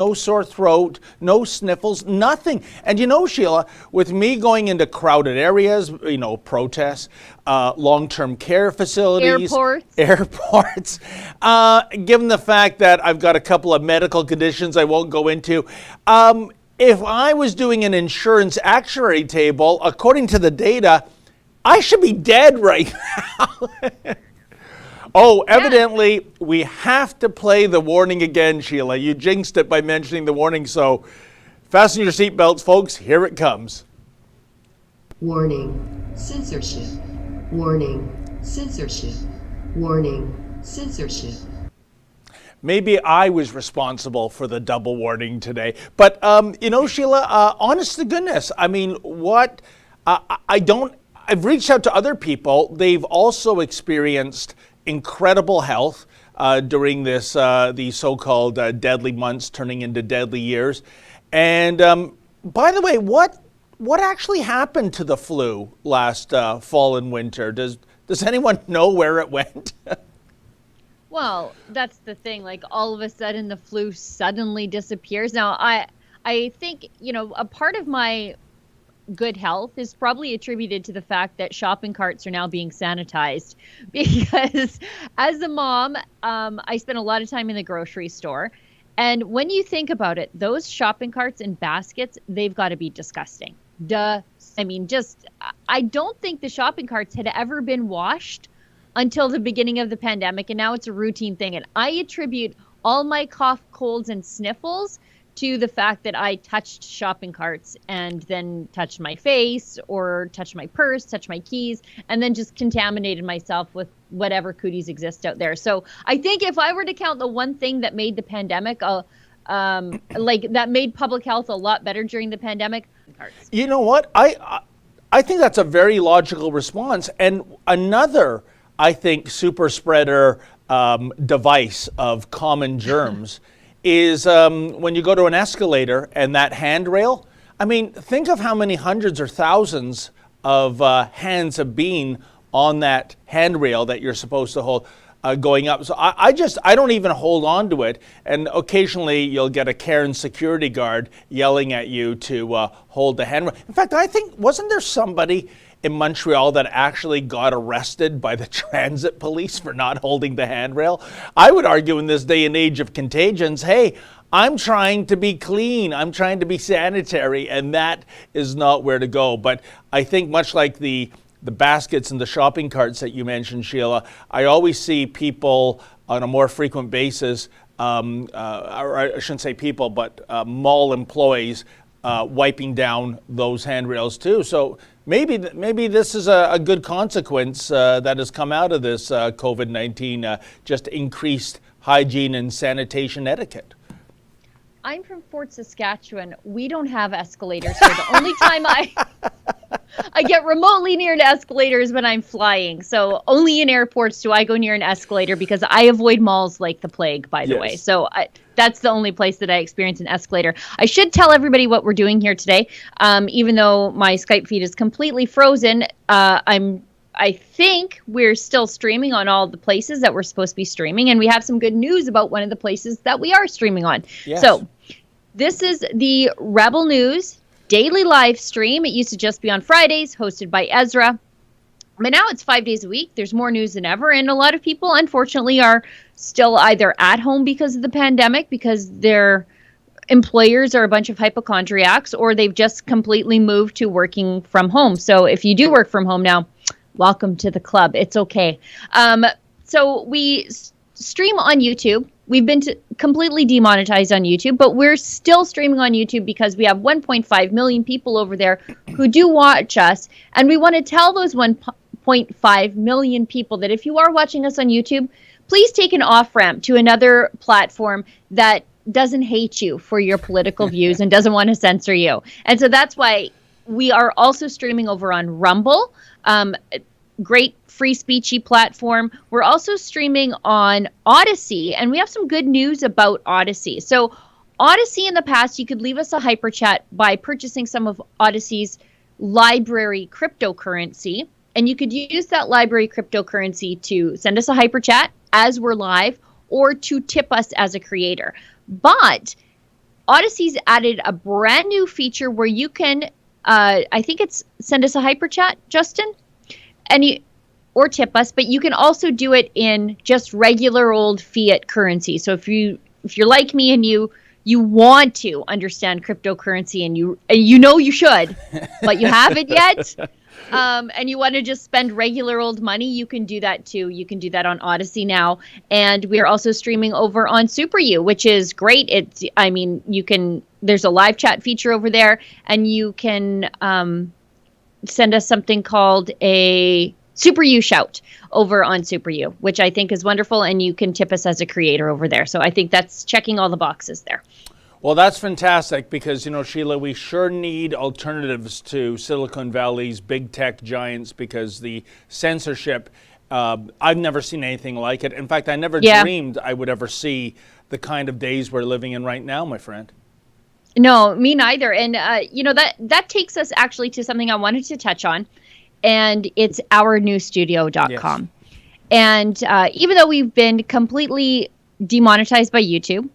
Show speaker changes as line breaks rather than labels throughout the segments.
no sore throat, no sniffles, nothing. And you know, Sheila, with me going into crowded areas, protests, long-term care facilities, airports, given the fact that I've got a couple of medical conditions I won't go into, if I was doing an insurance actuary table, according to the data, I should be dead right now. Oh, evidently, we have to play the warning again, Sheila. You jinxed it by mentioning the warning, so fasten your seatbelts, folks. Here it comes.
Warning, censorship. Warning, censorship. Warning, censorship.
Maybe I was responsible for the double warning today. But, Sheila, honest to goodness, I mean, I've reached out to other people. They've also experienced incredible health during these so-called deadly months turning into deadly years. And by the way, what actually happened to the flu last fall and winter? Does anyone know where it went?
Well, that's the thing. Like, all of a sudden, the flu suddenly disappears. Now, I think, a part of my good health is probably attributed to the fact that shopping carts are now being sanitized, because as a mom, I spend a lot of time in the grocery store. And when you think about it, those shopping carts and baskets, they've got to be disgusting. I mean, I don't think the shopping carts had ever been washed until the beginning of the pandemic. And now it's a routine thing. And I attribute all my cough, colds, and sniffles to the fact that I touched shopping carts and then touched my face or touched my purse, touched my keys, and then just contaminated myself with whatever cooties exist out there. So I think if I were to count the one thing that made the pandemic, that made public health a lot better during the pandemic, carts.
You know what? I think that's a very logical response. And another, I think, super spreader device of common germs is when you go to an escalator and that handrail. I mean, think of how many hundreds or thousands of hands have been on that handrail that you're supposed to hold going up. So I don't even hold on to it. And occasionally you'll get a Karen security guard yelling at you to hold the handrail. In fact, I think, wasn't there somebody in Montreal that actually got arrested by the transit police for not holding the handrail? I would argue in this day and age of contagions, hey, I'm trying to be clean, I'm trying to be sanitary, and that is not where to go. But I think much like the baskets and the shopping carts that you mentioned, Sheila, I always see people on a more frequent basis, or I shouldn't say people, but mall employees wiping down those handrails too. So maybe this is a good consequence that has come out of this COVID-19, just increased hygiene and sanitation etiquette.
I'm from Fort Saskatchewan. We don't have escalators here. The only time I get remotely near to escalators when I'm flying. So only in airports do I go near an escalator, because I avoid malls like the plague, by the way. So that's the only place that I experience an escalator. I should tell everybody what we're doing here today. Even though my Skype feed is completely frozen, I think we're still streaming on all the places that we're supposed to be streaming. And we have some good news about one of the places that we are streaming on. Yes. So this is the Rebel News daily live stream. It used to just be on Fridays, hosted by Ezra. But now it's 5 days a week. There's more news than ever. And a lot of people, unfortunately, are still either at home because of the pandemic, because their employers are a bunch of hypochondriacs, or they've just completely moved to working from home. So if you do work from home now, welcome to the club. It's okay. So we stream on YouTube. We've been completely demonetized on YouTube, but we're still streaming on YouTube because we have 1.5 million people over there who do watch us. And we want to tell those 1.5 million people that if you are watching us on YouTube, please take an off-ramp to another platform that doesn't hate you for your political views and doesn't want to censor you. And so that's why we are also streaming over on Rumble. Great free speechy platform. We're also streaming on Odyssey, and we have some good news about Odyssey. So Odyssey, in the past, you could leave us a hyper chat by purchasing some of Odyssey's library cryptocurrency, and you could use that library cryptocurrency to send us a hyper chat as we're live, or to tip us as a creator. But Odyssey's added a brand new feature where you can, I think it's send us a hyper chat, Justin, or tip us, but you can also do it in just regular old fiat currency. So if you're like me and you want to understand cryptocurrency and you know you should, but you haven't yet, and you want to just spend regular old money, you can do that too. You can do that on Odyssey now, and we are also streaming over on Super U, which is great. There's a live chat feature over there, and you can send us something called a Super U shout over on Super U, which I think is wonderful, and you can tip us as a creator over there. So I think that's checking all the boxes there.
Well, that's fantastic because, Sheila, we sure need alternatives to Silicon Valley's big tech giants because the censorship, I've never seen anything like it. In fact, I never dreamed I would ever see the kind of days we're living in right now, my friend.
No, me neither. And, that takes us actually to something I wanted to touch on, and it's ournewstudio.com. Yes. And even though we've been completely demonetized by YouTube,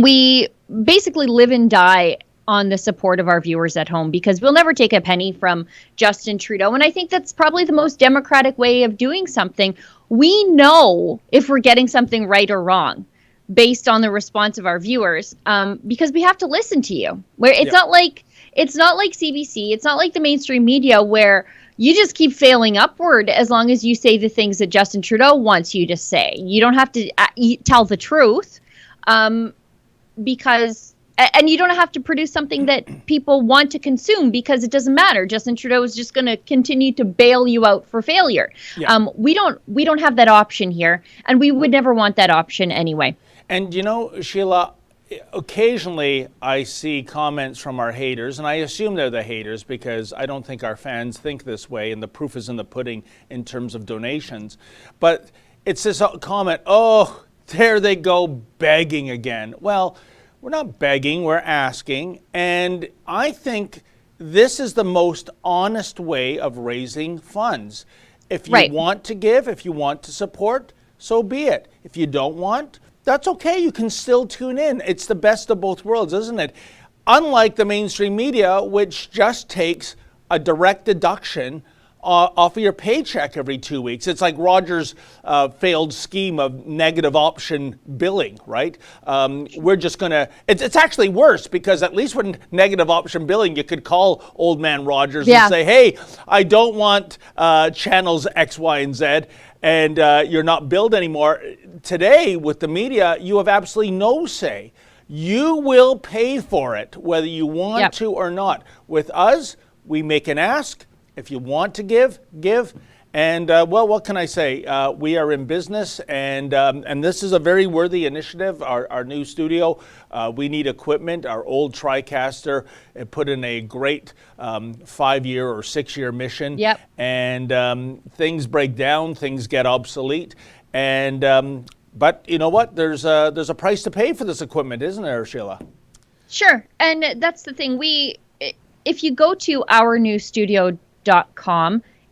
we basically live and die on the support of our viewers at home because we'll never take a penny from Justin Trudeau. And I think that's probably the most democratic way of doing something. We know if we're getting something right or wrong based on the response of our viewers, because we have to listen to you. Where it's not like CBC, it's not like the mainstream media where you just keep failing upward as long as you say the things that Justin Trudeau wants you to say. You don't have to tell the truth. Because you don't have to produce something that people want to consume because it doesn't matter. Justin Trudeau is just going to continue to bail you out for failure. Yeah. We don't have that option here, and we would never want that option anyway.
And Sheila, occasionally I see comments from our haters, and I assume they're the haters because I don't think our fans think this way, and the proof is in the pudding in terms of donations. But it's this comment, oh, there they go begging again. Well, we're not begging, we're asking. And I think this is the most honest way of raising funds. If you want to give, if you want to support, so be it. If you don't want, that's okay. You can still tune in. It's the best of both worlds, isn't it? Unlike the mainstream media, which just takes a direct deduction off of your paycheck every 2 weeks. It's like Roger's failed scheme of negative option billing, right? We're just going to, it's actually worse because at least with negative option billing, you could call old man Rogers and say, hey, I don't want channels X, Y, and Z, and you're not billed anymore. Today, with the media, you have absolutely no say. You will pay for it, whether you want to or not. With us, we make an ask. If you want to give. And, well, what can I say? We are in business, and this is a very worthy initiative, our new studio. We need equipment. Our old Tricaster put in a great 5-year or 6-year mission. Yep. And things break down, things get obsolete. And but you know what? There's a price to pay for this equipment, isn't there, Sheila?
Sure. And that's the thing. If you go to ournewstudio.com,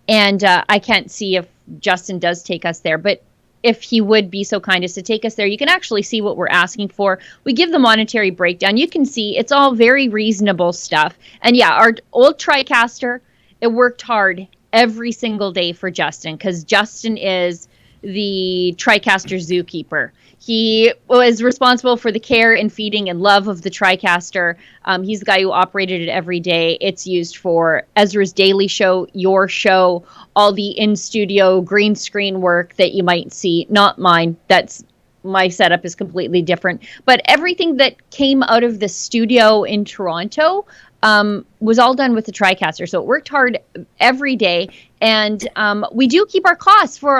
and I can't see if Justin does take us there, but if he would be so kind as to take us there, you can actually see what we're asking for. We give the monetary breakdown. You can see it's all very reasonable stuff. And yeah, our old Tricaster, it worked hard every single day for Justin because Justin is the Tricaster zookeeper. He was responsible for the care and feeding and love of the Tricaster. He's the guy who operated it every day. It's used for Ezra's Daily Show, your show, all the in-studio green screen work that you might see. Not mine. My setup is completely different. But everything that came out of the studio in Toronto was all done with the Tricaster. So it worked hard every day. And we do keep our costs for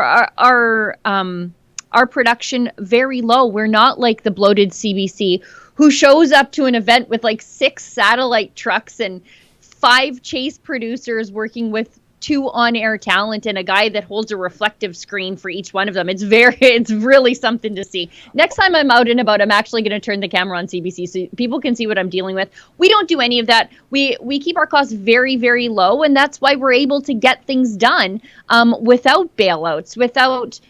our production very low. We're not like the bloated CBC who shows up to an event with like 6 satellite trucks and 5 chase producers working with 2 on-air talent and a guy that holds a reflective screen for each one of them. It's really something to see. Next time I'm out and about, I'm actually going to turn the camera on CBC so people can see what I'm dealing with. We don't do any of that. We keep our costs very, very low, and that's why we're able to get things done without bailouts, without,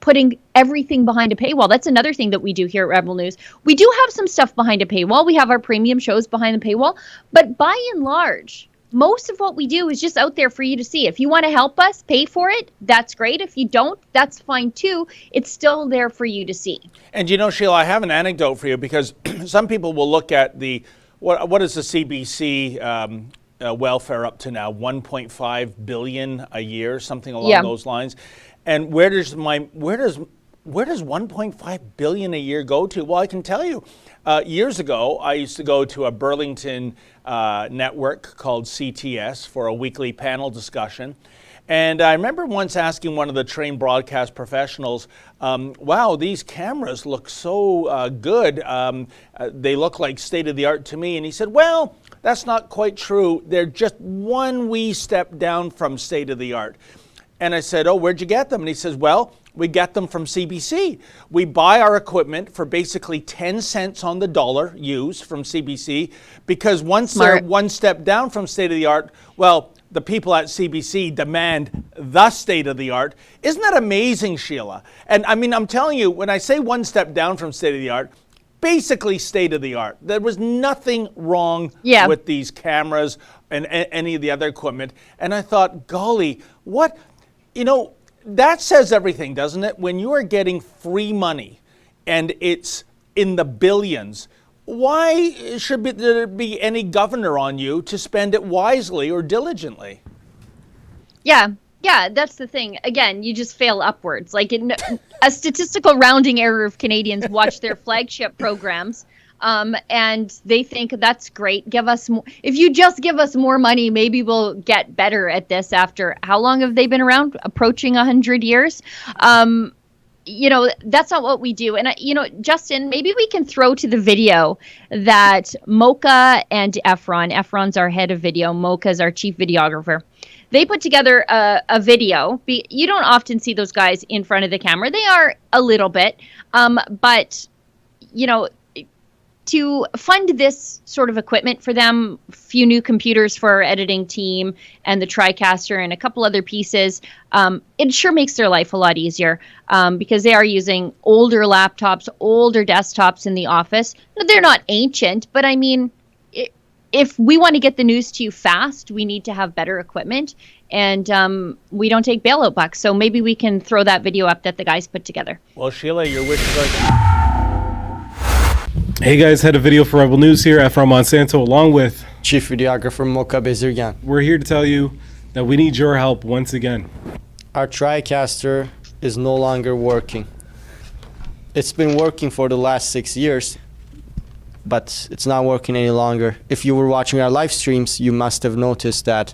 putting everything behind a paywall. That's another thing that we do here at Rebel News. We do have some stuff behind a paywall. We have our premium shows behind the paywall, but by and large, most of what we do is just out there for you to see. If you want to help us pay for it, that's great. If you don't, that's fine too. It's still there for you to see.
And you know, Sheila, I have an anecdote for you, because some people will look at what is the CBC welfare up to now? 1.5 billion a year, something along those lines. And where does 1.5 billion a year go to? Well, I can tell you, years ago, I used to go to a Burlington network called CTS for a weekly panel discussion. And I remember once asking one of the trained broadcast professionals, wow, these cameras look so good. They look like state of the art to me. And he said, well, that's not quite true. They're just one wee step down from state of the art. And I said, oh, where'd you get them? And he says, well, we get them from CBC. We buy our equipment for basically 10 cents on the dollar used from CBC, because once they're one step down from state of the art, well, the people at CBC demand the state of the art. Isn't that amazing, Sheila? And I mean, I'm telling you, when I say one step down from state of the art, basically state of the art. There was nothing wrong with these cameras and any of the other equipment. And I thought, golly, what, you know, that says everything, doesn't it? When you are getting free money and it's in the billions, why should there be any governor on you to spend it wisely or diligently? Yeah,
that's the thing. Again, you just fail upwards. Like a statistical rounding error of Canadians watch their flagship programs, and they think that's great. Give us more. If you just give us more money, maybe we'll get better at this. After how long have they been around? Approaching 100 years. You know, that's not what we do. And, you know, Justin, maybe we can throw to the video that Mocha and Efron's our head of video. Mocha's our chief videographer. They put together a video. You don't often see those guys in front of the camera. They are a little bit. But, you know, to fund this sort of equipment for them, a few new computers for our editing team and the Tricaster and a couple other pieces, it sure makes their life a lot easier, because they are using older laptops, older desktops in the office. They're not ancient, but I mean, if we want to get the news to you fast, we need to have better equipment, and we don't take bailout bucks. So maybe we can throw that video up that the guys put together.
Well, Sheila, your wishes are...
Hey guys, had a video for Rebel News here, Efron Monsanto, along with
Chief Videographer Mocha Bezirgan.
We're here to tell you that we need your help once again.
Our Tricaster is no longer working. It's been working for the last 6 years, but it's not working any longer. If you were watching our live streams, you must have noticed that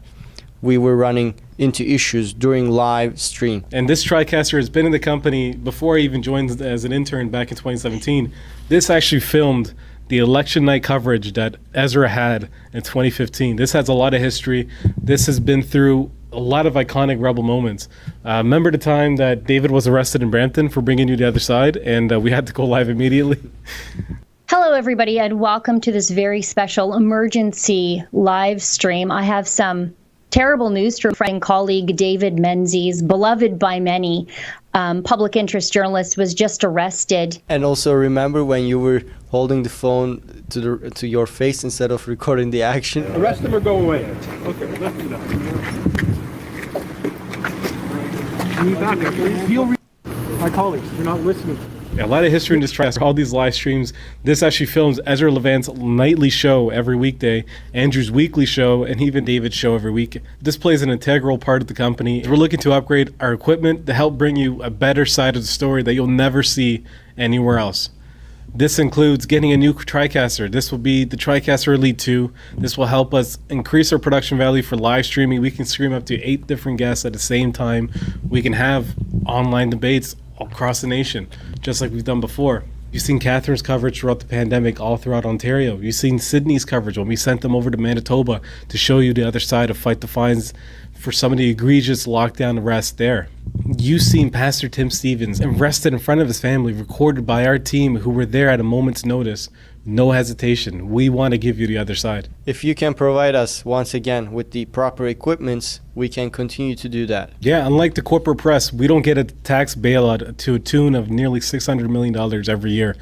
we were running into issues during live stream.
And this Tricaster has been in the company before I even joined as an intern back in 2017. This actually filmed the election night coverage that Ezra had in 2015. This has a lot of history. This has been through a lot of iconic Rebel moments. Remember the time that David was arrested in Brampton for bringing you the other side, and we had to go live immediately?
Hello, everybody, and welcome to this very special emergency live stream. I have some terrible news from friend and colleague David Menzies, beloved by many. Public interest journalist, was just arrested.
And also remember when you were holding the phone to your face instead of recording the action?
Arrest him or go away. Okay, let's do that. Can you back up, please? My colleagues, you're not listening.
Yeah, a lot of history in this Tricaster, all these live streams. This actually films Ezra Levant's nightly show every weekday, Andrew's weekly show, and even David's show every week. This plays an integral part of the company. We're looking to upgrade our equipment to help bring you a better side of the story that you'll never see anywhere else. This includes getting a new Tricaster. This will be the Tricaster Elite 2. This will help us increase our production value for live streaming. We can stream up to 8 different guests at the same time. We can have online debates across the nation, just like we've done before. You've seen Catherine's coverage throughout the pandemic all throughout Ontario. You've seen Sydney's coverage when we sent them over to Manitoba to show you the other side, to fight the fines for some of the egregious lockdown arrests there. You've seen Pastor Tim Stevens arrested in front of his family, recorded by our team who were there at a moment's notice, no hesitation. We want to give you the other side.
If you can provide us, once again, with the proper equipments, we can continue to do that.
Yeah, unlike the corporate press, we don't get a tax bailout to a tune of nearly $600 million every year.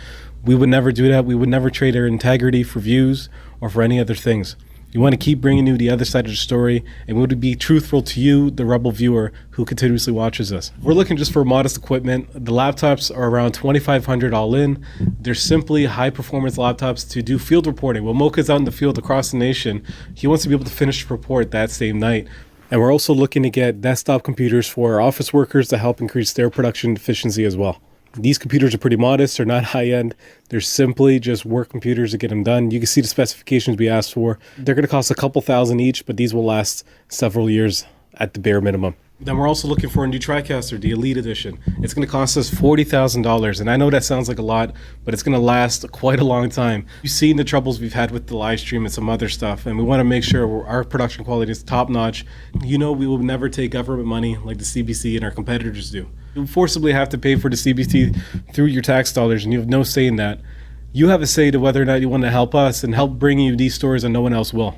We would never do that. We would never trade our integrity for views or for any other things. We want to keep bringing you the other side of the story, and we would be truthful to you, the Rebel viewer, who continuously watches us. We're looking just for modest equipment. The laptops are around $2,500 all in. They're simply high-performance laptops to do field reporting. When Mocha's out in the field across the nation, he wants to be able to finish the report that same night. And we're also looking to get desktop computers for our office workers to help increase their production efficiency as well. These computers are pretty modest. They're not high-end. They're simply just work computers to get them done. You can see the specifications we asked for. They're going to cost a couple thousand each, but these will last several years at the bare minimum. Then we're also looking for a new Tricaster, the Elite Edition. It's going to cost us $40,000, and I know that sounds like a lot, but it's going to last quite a long time. You've seen the troubles we've had with the live stream and some other stuff, and we want to make sure our production quality is top-notch. You know we will never take government money like the CBC and our competitors do. You forcibly have to pay for the CBC through your tax dollars, and you have no say in that. You have a say to whether or not you want to help us and help bring you these stories, and no one else will.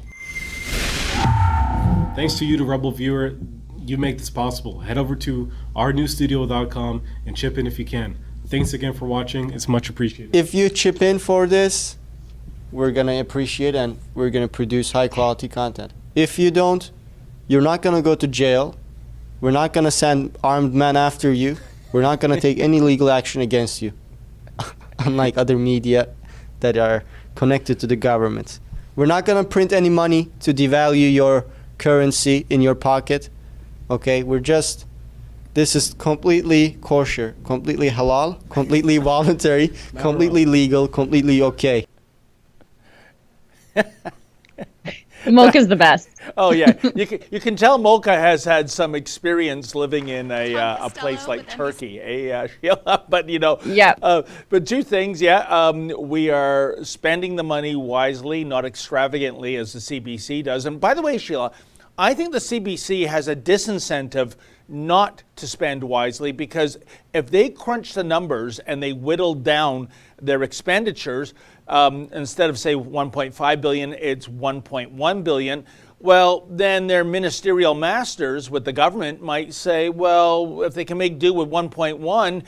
Thanks to you, the Rebel viewer. You make this possible. Head over to ournewstudio.com and chip in if you can. Thanks again for watching. It's much appreciated.
If you chip in for this, we're going to appreciate and we're going to produce high quality content. If you don't, you're not going to go to jail. We're not going to send armed men after you. We're not going to take any legal action against you, unlike other media that are connected to the government. We're not going to print any money to devalue your currency in your pocket. Okay, this is completely kosher, completely halal, completely voluntary, completely legal, completely okay.
Mocha's the best.
Oh yeah, you can tell Mocha has had some experience living in a place like Turkey, Sheila. But
Yeah.
But two things, we are spending the money wisely, not extravagantly as the CBC does. And by the way, Sheila, I think the CBC has a disincentive not to spend wisely, because if they crunch the numbers and they whittle down their expenditures, instead of say 1.5 billion, it's 1.1 billion. Well, then their ministerial masters with the government might say, well, if they can make do with 1.1,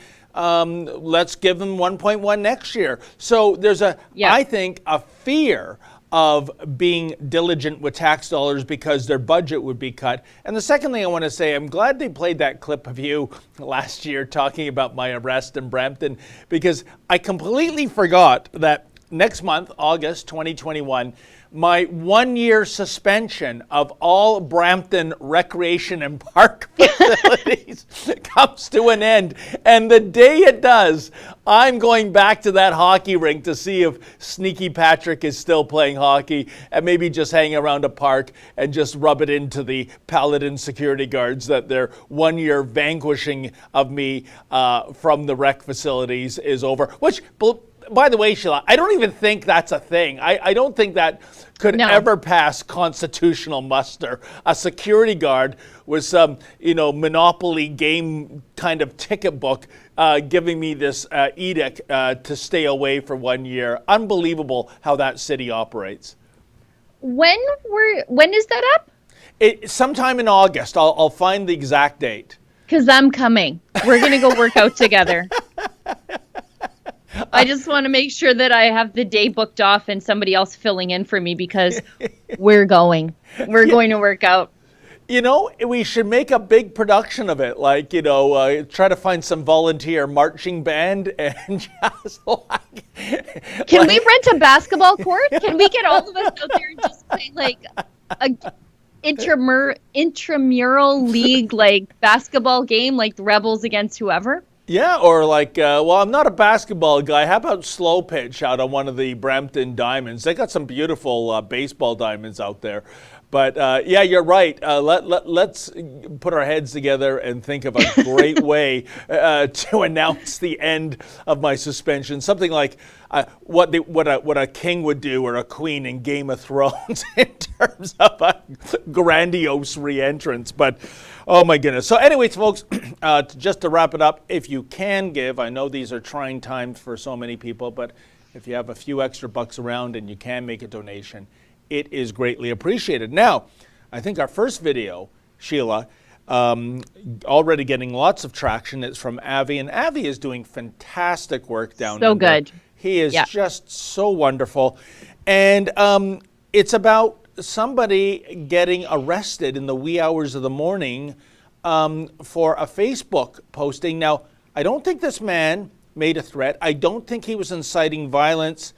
let's give them 1.1 next year. So there's I think, a fear of being diligent with tax dollars because their budget would be cut. And the second thing I want to say, I'm glad they played that clip of you last year talking about my arrest in Brampton, because I completely forgot that next month, August 2021, my 1-year suspension of all Brampton recreation and park facilities comes to an end. And the day it does, I'm going back to that hockey rink to see if Sneaky Patrick is still playing hockey, and maybe just hang around a park and just rub it into the Paladin security guards that their 1-year vanquishing of me from the rec facilities is over. Which, by the way, Sheila, I don't even think that's a thing. I don't think that could ever pass constitutional muster. A security guard with some, Monopoly game kind of ticket book giving me this edict to stay away for 1 year. Unbelievable how that city operates.
When is that up?
Sometime in August. I'll find the exact date.
Because I'm coming. We're going to go work out together. I just want to make sure that I have the day booked off and somebody else filling in for me, because we're going to work out.
We should make a big production of it. Like, try to find some volunteer marching band and just
Can we rent a basketball court? Can we get all of us out there and just play like a intramural league, like basketball game, like the Rebels against whoever?
Yeah, or like, I'm not a basketball guy. How about slow pitch out on one of the Brampton Diamonds? They got some beautiful baseball diamonds out there. But you're right. Let's put our heads together and think of a great way to announce the end of my suspension. Something like what a king would do, or a queen in Game of Thrones, in terms of a grandiose re-entrance. But oh my goodness. So anyways, folks, just to wrap it up, if you can give, I know these are trying times for so many people, but if you have a few extra bucks around and you can make a donation, it is greatly appreciated. Now, I think our first video, Sheila, already getting lots of traction. It's from Avi, and Avi is doing fantastic work down there.
So good.
He is just so wonderful. And it's about somebody getting arrested in the wee hours of the morning for a Facebook posting. Now, I don't think this man made a threat. I don't think he was inciting violence.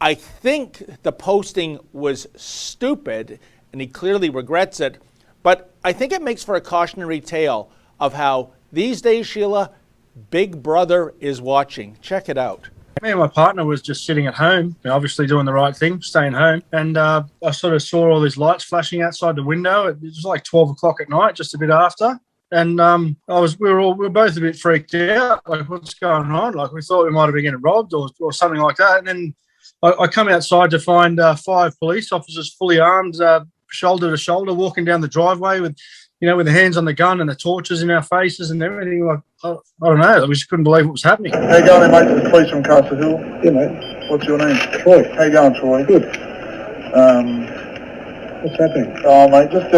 I think the posting was stupid, and he clearly regrets it. But I think it makes for a cautionary tale of how these days, Sheila, Big Brother is watching. Check it out.
Me and my partner was just sitting at home, obviously doing the right thing, staying home. And I sort of saw all these lights flashing outside the window. It was like 12 o'clock at night, just a bit after. And we were both a bit freaked out. Like, what's going on? Like, we thought we might have been getting robbed or something like that. And then I come outside to find 5 police officers fully armed, shoulder to shoulder, walking down the driveway with their hands on the gun and the torches in our faces and everything. Like, I don't know. We just couldn't believe what was happening.
How you going there, mate? The police from Castle Hill. Yeah, mate. What's your name? Troy. How you going, Troy? Good. What's happening? Oh, mate, just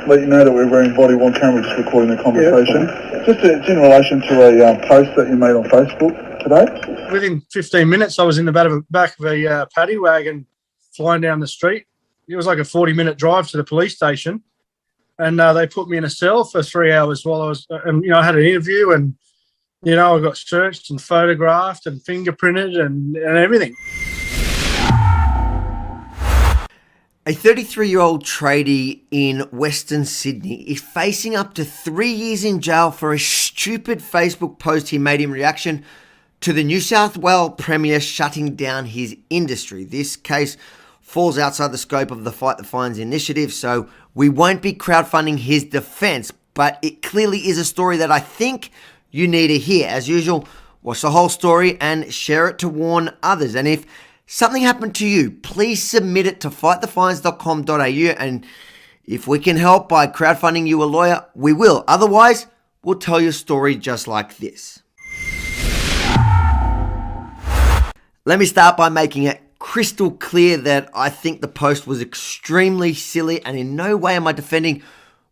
let you know that we're wearing body-worn camera just recording the conversation. Yeah, it's in relation to a post that you made on Facebook today.
Within 15 minutes, I was in the back of a paddy wagon flying down the street. It was like a 40-minute drive to the police station. And they put me in a cell for 3 hours while I was, I had an interview and, I got searched and photographed and fingerprinted and everything.
A 33-year-old tradie in Western Sydney is facing up to 3 years in jail for a stupid Facebook post he made in reaction to the New South Wales Premier shutting down his industry. This case falls outside the scope of the Fight the Fines initiative, so we won't be crowdfunding his defense, but it clearly is a story that I think you need to hear. As usual, watch the whole story and share it to warn others. And if something happened to you, please submit it to fightthefines.com.au, and if we can help by crowdfunding you a lawyer, we will. Otherwise, we'll tell your story just like this. Let me start by making it crystal clear that I think the post was extremely silly, and in no way am I defending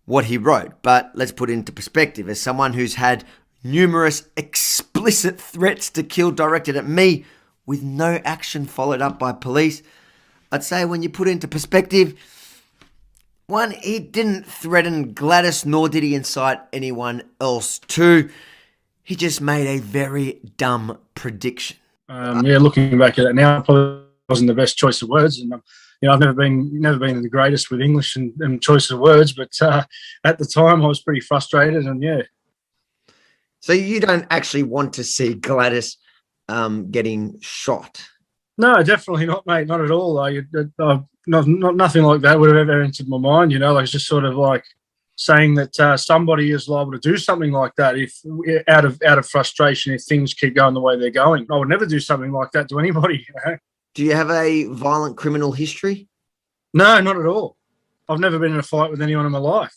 what he wrote. But let's put it into perspective. As someone who's had numerous explicit threats to kill directed at me with no action followed up by police, I'd say when you put it into perspective, one, he didn't threaten Gladys, nor did he incite anyone else to. He just made a very dumb prediction.
Looking back at it now, probably wasn't the best choice of words, and I've never been the greatest with English and choice of words, but at the time I was pretty frustrated, and
So you don't actually want to see Gladys getting shot?
No, definitely not, mate. Not at all. Nothing like that would have ever entered my mind. Like, it's just sort of like saying that somebody is liable to do something like that if out of frustration if things keep going the way they're going. I would never do something like that to anybody.
Do you have a violent criminal history?
No, not at all. I've never been in a fight with anyone in my life.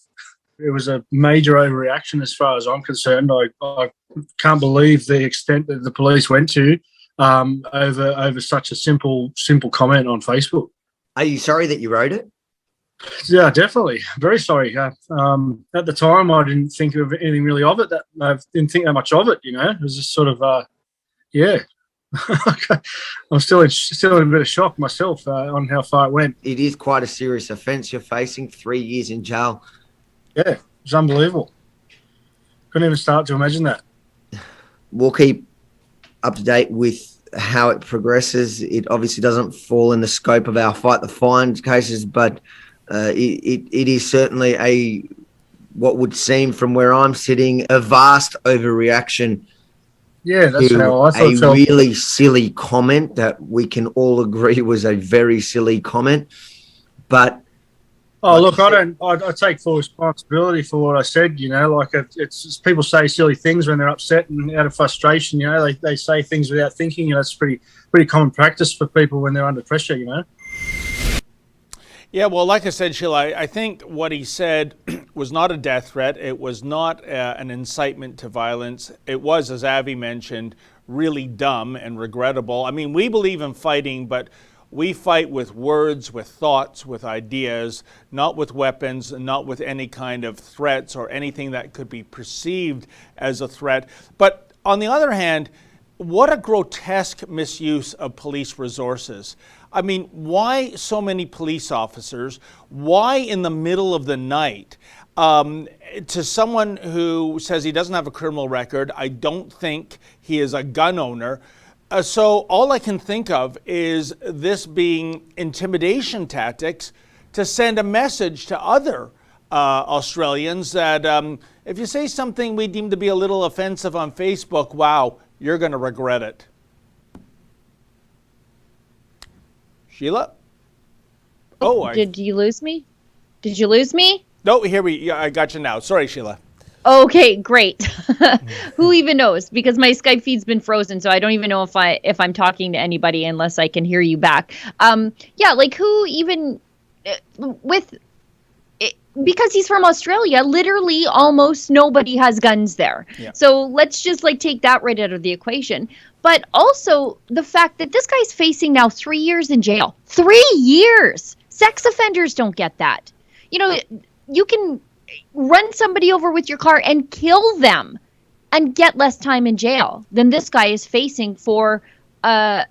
It was a major overreaction as far as I'm concerned. I can't believe the extent that the police went to over such a simple comment on Facebook.
Are you sorry that you wrote it?
Yeah, definitely. Very sorry. At the time, I didn't think of anything really of it. I didn't think that much of it. It was just sort of, I'm still in a bit of shock myself on how far it went.
It is quite a serious offence you're facing. 3 years in jail.
Yeah, it's unbelievable. Couldn't even start to imagine that.
We'll keep up to date with how it progresses. It obviously doesn't fall in the scope of our Fight the Fines cases, but it is certainly what would seem from where I'm sitting, a vast overreaction.
Yeah, that's
to
how I thought.
A really silly comment that we can all agree was a very silly comment. But
look, I take full responsibility for what I said. It's people say silly things when they're upset and out of frustration. They say things without thinking. That's pretty common practice for people when they're under pressure.
Yeah, well, like I said, Sheila, I think what he said was not a death threat. It was not an incitement to violence. It was, as Avi mentioned, really dumb and regrettable. I mean, we believe in fighting, but we fight with words, with thoughts, with ideas, not with weapons, not with any kind of threats or anything that could be perceived as a threat. But on the other hand, what a grotesque misuse of police resources. I mean, why so many police officers? Why in the middle of the night? To someone who says he doesn't have a criminal record, I don't think he is a gun owner. So all I can think of is this being intimidation tactics to send a message to other Australians that if you say something we deem to be a little offensive on Facebook, wow, you're going to regret it. Sheila?
Did you lose me? Did you lose me?
No, I got you now. Sorry, Sheila.
Okay, great. Who even knows? Because my Skype feed's been frozen, so I don't even know if I'm talking to anybody unless I can hear you back. Yeah, like who even because he's from Australia, literally almost nobody has guns there. Yeah. So let's just like take that right out of the equation. But also the fact that this guy's facing now 3 years in jail. 3 years. Sex offenders don't get that. You know, you can run somebody over with your car and kill them and get less time in jail than this guy is facing for a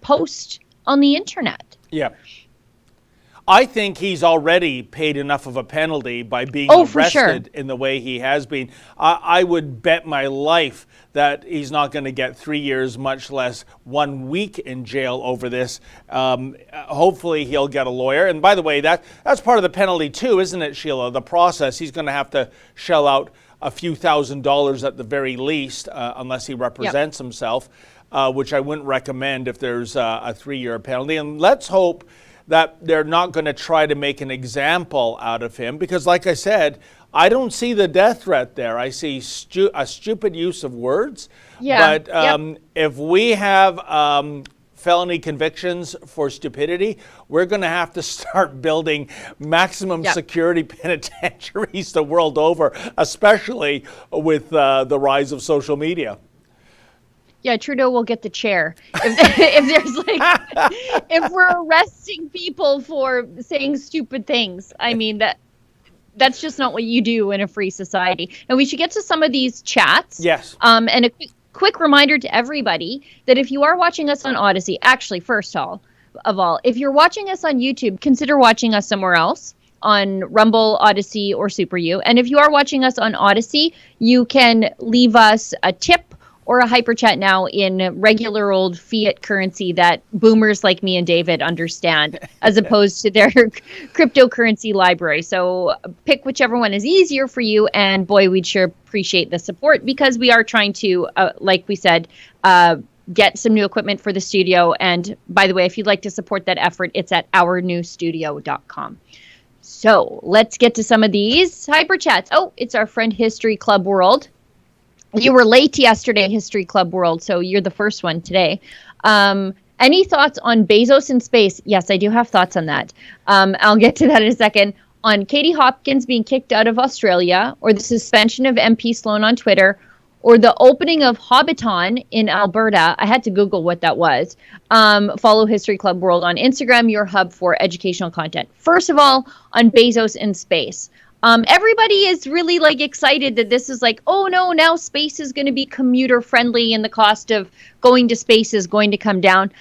post on the internet.
Yeah. I think he's already paid enough of a penalty by being arrested in the way he has been. I would bet my life that he's not going to get 3 years, much less 1 week in jail over this. Hopefully he'll get a lawyer. And by the way, that's part of the penalty too, isn't it, Sheila? The process, he's going to have to shell out a few $1,000s at the very least, unless he represents himself, which I wouldn't recommend if there's a 3-year penalty. And let's hope that they're not going to try to make an example out of him, because like I said, I don't see the death threat there. I see a stupid use of words. Yeah. But if we have felony convictions for stupidity, we're going to have to start building maximum security penitentiaries the world over, especially with the rise of social media.
Yeah, Trudeau will get the chair. If there's like, if we're arresting people for saying stupid things, I mean, that's just not what you do in a free society. And we should get to some of these chats.
Yes.
And a quick reminder to everybody that if you are watching us on Odyssey, actually, first of all, if you're watching us on YouTube, consider watching us somewhere else on Rumble, Odyssey, or Super U. And if you are watching us on Odyssey, you can leave us a tip or a hyper chat now in regular old fiat currency that boomers like me and David understand, as opposed to their cryptocurrency library. So pick whichever one is easier for you, and boy, we'd sure appreciate the support, because we are trying to, like we said, get some new equipment for the studio. And by the way, if you'd like to support that effort, it's at ournewstudio.com. So let's get to some of these hyper chats. Oh, it's our friend History Club World. You were late yesterday, History Club World, so you're the first one today. Any thoughts on Bezos in space? Yes, I do have thoughts on that. I'll get to that in a second. On Katie Hopkins being kicked out of Australia, or the suspension of MP Sloan on Twitter, or the opening of Hobbiton in Alberta. I had to Google what that was. Follow History Club World on Instagram, your hub for educational content. First of all, on Bezos in space. Everybody is really like excited that this is like, oh no, now space is going to be commuter friendly and the cost of going to space is going to come down.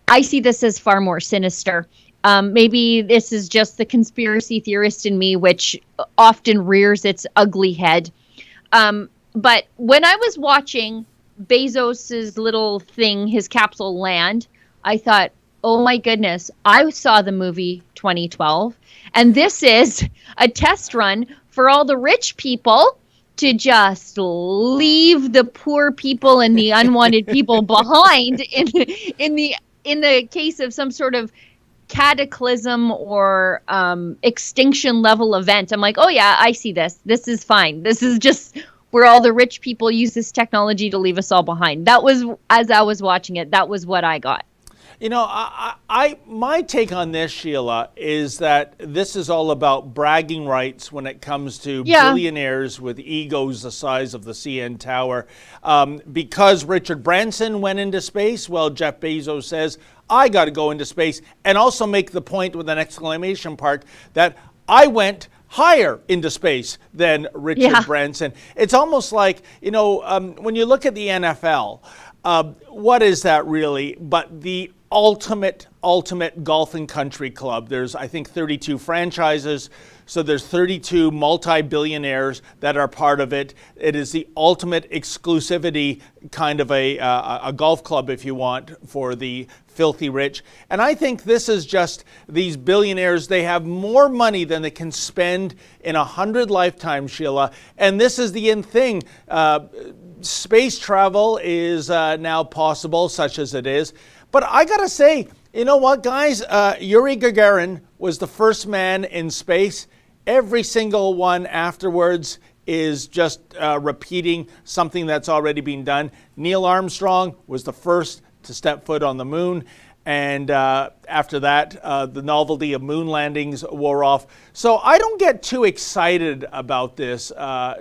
I see this as far more sinister. Maybe this is just the conspiracy theorist in me, which often rears its ugly head. But when I was watching Bezos's little thing, his capsule land, I thought, oh my goodness, I saw the movie 2012. And this is a test run for all the rich people to just leave the poor people and the unwanted people behind in the case of some sort of cataclysm or extinction level event. I'm like, oh yeah, I see this. This is fine. This is just where all the rich people use this technology to leave us all behind. That was, as I was watching it, that was what I got.
My take on this, Sheila, is that this is all about bragging rights when it comes to billionaires with egos the size of the CN Tower. Because Richard Branson went into space, well, Jeff Bezos says, I got to go into space, and also make the point with an exclamation mark that I went higher into space than Richard Branson. It's almost like, when you look at the NFL, what is that really but the ultimate golf and country club? There's, I think, 32 franchises, so there's 32 multi-billionaires that are part of it. It is the ultimate exclusivity kind of a golf club, if you want, for the filthy rich. And I think this is just these billionaires. They have more money than they can spend in 100 lifetimes, Sheila. And this is the end thing. Space travel is now possible, such as it is. But I gotta say, you know what, guys? Yuri Gagarin was the first man in space. Every single one afterwards is just repeating something that's already been done. Neil Armstrong was the first to step foot on the moon. And after that, the novelty of moon landings wore off. So I don't get too excited about this,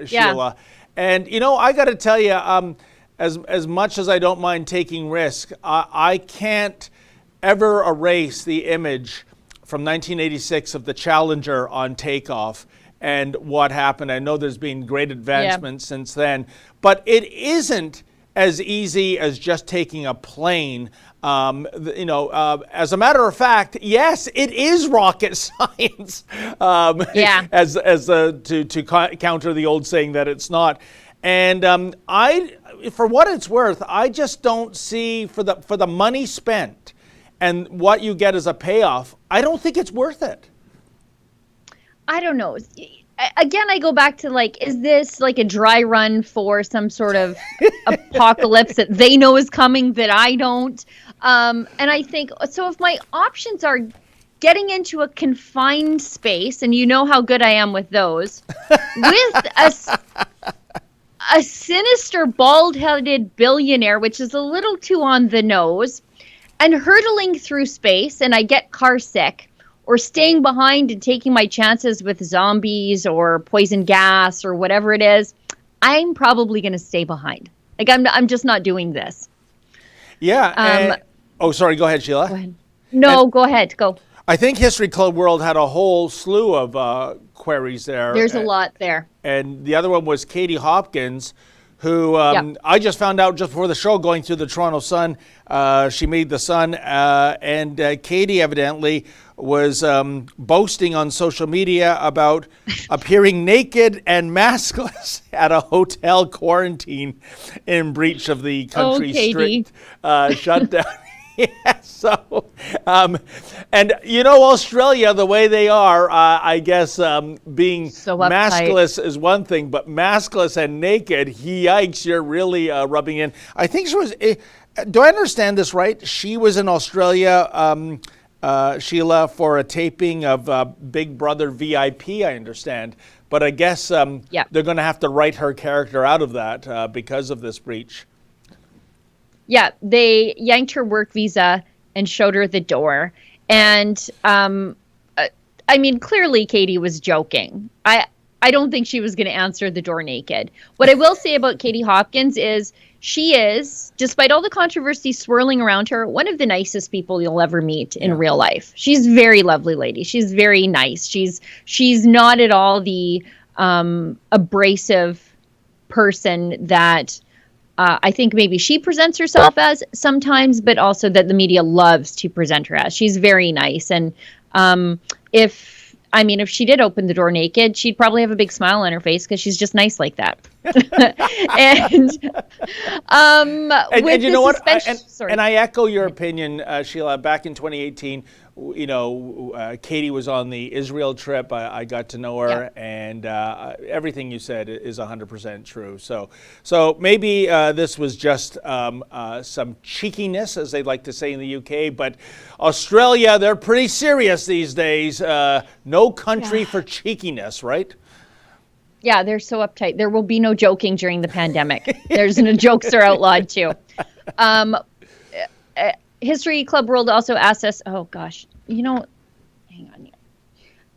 Sheila. And, I got to tell you, as much as I don't mind taking risk, I can't ever erase the image from 1986 of the Challenger on takeoff and what happened. I know there's been great advancements since then, but it isn't as easy as just taking a plane. As a matter of fact, yes, it is rocket science. To counter the old saying that it's not. And for what it's worth, I just don't see for the money spent and what you get as a payoff. I don't think it's worth it.
I don't know. Again, I go back to is this like a dry run for some sort of apocalypse that they know is coming that I don't? And I think, so if my options are getting into a confined space, and you know how good I am with those, with a sinister bald-headed billionaire, which is a little too on the nose, and hurtling through space, and I get car sick, or staying behind and taking my chances with zombies or poison gas or whatever it is, I'm probably going to stay behind. I'm just not doing this.
Yeah. Sorry. Go ahead, Sheila.
Go ahead. No, go ahead. Go.
I think History Club World had a whole slew of queries there.
There's a lot there.
And the other one was Katie Hopkins, who I just found out just before the show, going through the Toronto Sun. She made the Sun, and Katie evidently was boasting on social media about appearing naked and maskless at a hotel quarantine in breach of the country's strict shutdown. Yeah, so, and Australia, the way they are, I guess being
so
maskless is one thing, but maskless and naked, yikes, you're really rubbing in. I think she was, do I understand this right? She was in Australia, Sheila, for a taping of Big Brother VIP, I understand. But I guess they're going to have to write her character out of that because of this breach.
Yeah, they yanked her work visa and showed her the door. And clearly Katie was joking. I don't think she was going to answer the door naked. What I will say about Katie Hopkins is she is, despite all the controversy swirling around her, one of the nicest people you'll ever meet in real life. She's a very lovely lady. She's very nice. She's not at all the abrasive person that I think maybe she presents herself as sometimes, but also that the media loves to present her as. She's very nice. And if she did open the door naked, she'd probably have a big smile on her face because she's just nice like that. and
you know what? And I echo your opinion, Sheila. Back in 2018, Katie was on the Israel trip. I got to know her, and everything you said is 100% true. So maybe this was just some cheekiness, as they like to say in the UK. But Australia, they're pretty serious these days. No country for cheekiness, right?
Yeah, they're so uptight. There will be no joking during the pandemic. Jokes are outlawed too. History Club World also asked us, oh gosh, hang on here.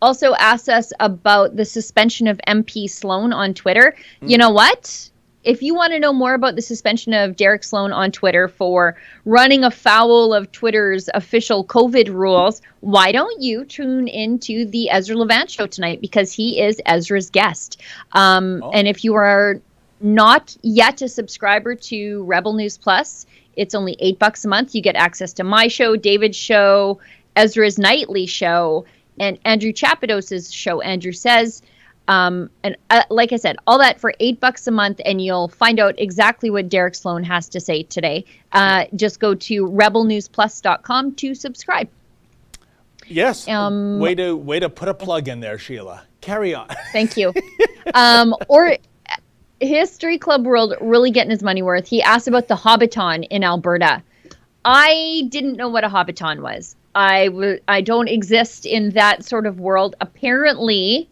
Also asked us about the suspension of MP Sloan on Twitter. You know what? If you want to know more about the suspension of Derek Sloan on Twitter for running afoul of Twitter's official COVID rules, why don't you tune into the Ezra Levant show tonight, because he is Ezra's guest. And if you are not yet a subscriber to Rebel News Plus, it's only $8 a month. You get access to my show, David's show, Ezra's nightly show, and Andrew Chapados's show, Andrew Says. Like I said, all that for $8 a month, and you'll find out exactly what Derek Sloan has to say today. Just go to rebelnewsplus.com to subscribe.
Yes. Way to put a plug in there, Sheila. Carry on.
Thank you. Or History Club World really getting his money worth. He asked about the Hobbiton in Alberta. I didn't know what a Hobbiton was. I don't exist in that sort of world. Apparently,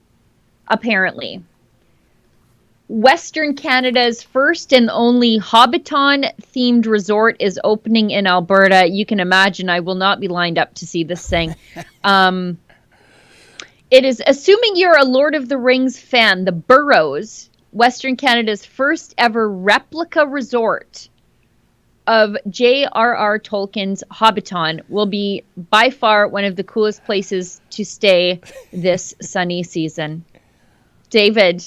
Western Canada's first and only Hobbiton-themed resort is opening in Alberta. You can imagine I will not be lined up to see this thing. It is, assuming you're a Lord of the Rings fan, the Burrows, Western Canada's first ever replica resort of J.R.R. Tolkien's Hobbiton, will be by far one of the coolest places to stay this sunny season. David,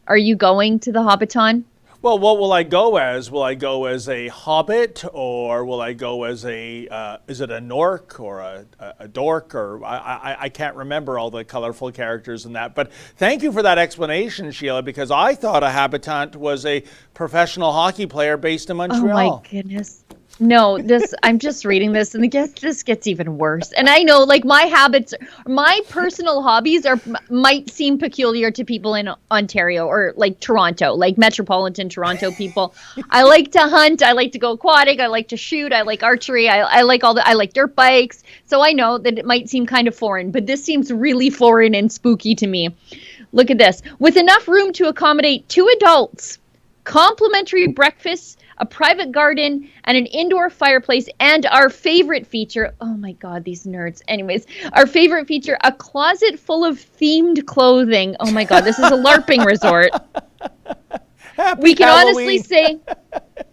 are you going to the Hobbiton?
Well, what will I go as? Will I go as a hobbit, or will I go as is it a Nork or a dork, or I can't remember all the colorful characters in that. But thank you for that explanation, Sheila, because I thought a habitant was a professional hockey player based in Montreal.
Oh my goodness. No, I'm just reading this, and this gets even worse. And I know, like, my personal hobbies might seem peculiar to people in Ontario or like Toronto, like metropolitan Toronto people. I like to hunt. I like to go aquatic. I like to shoot. I like archery. I like I like dirt bikes. So I know that it might seem kind of foreign, but this seems really foreign and spooky to me. Look at this. With enough room to accommodate 2 adults, complimentary breakfasts, a private garden, and an indoor fireplace, and our favorite feature, oh my god, these nerds. Anyways, our favorite feature, a closet full of themed clothing. Oh my god, this is a LARPing resort. We can honestly say,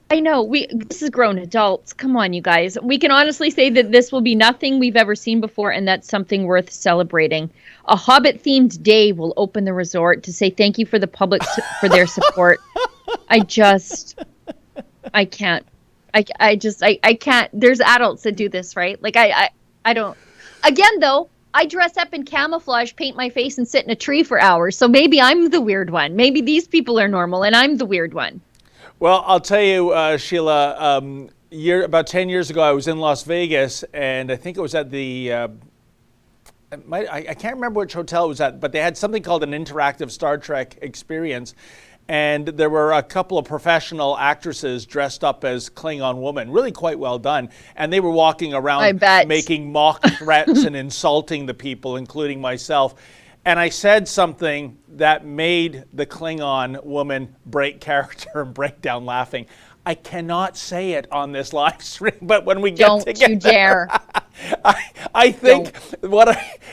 I know, this is grown adults. Come on, you guys. We can honestly say that this will be nothing we've ever seen before, and that's something worth celebrating. A Hobbit-themed day will open the resort to say thank you for the public for their support. I can't. I can't. There's adults that do this, right? Like, I don't. Again, though, I dress up in camouflage, paint my face, and sit in a tree for hours. So maybe I'm the weird one. Maybe these people are normal, and I'm the weird one.
Well, I'll tell you, Sheila, about 10 years ago, I was in Las Vegas, and I think it was at the, I can't remember which hotel it was at, but they had something called an interactive Star Trek experience. And there were a couple of professional actresses dressed up as Klingon women, really quite well done. And they were walking around making mock threats and insulting the people, including myself. And I said something that made the Klingon woman break character and break down laughing. I cannot say it on this live stream, but when we get together,
don't you dare.
I think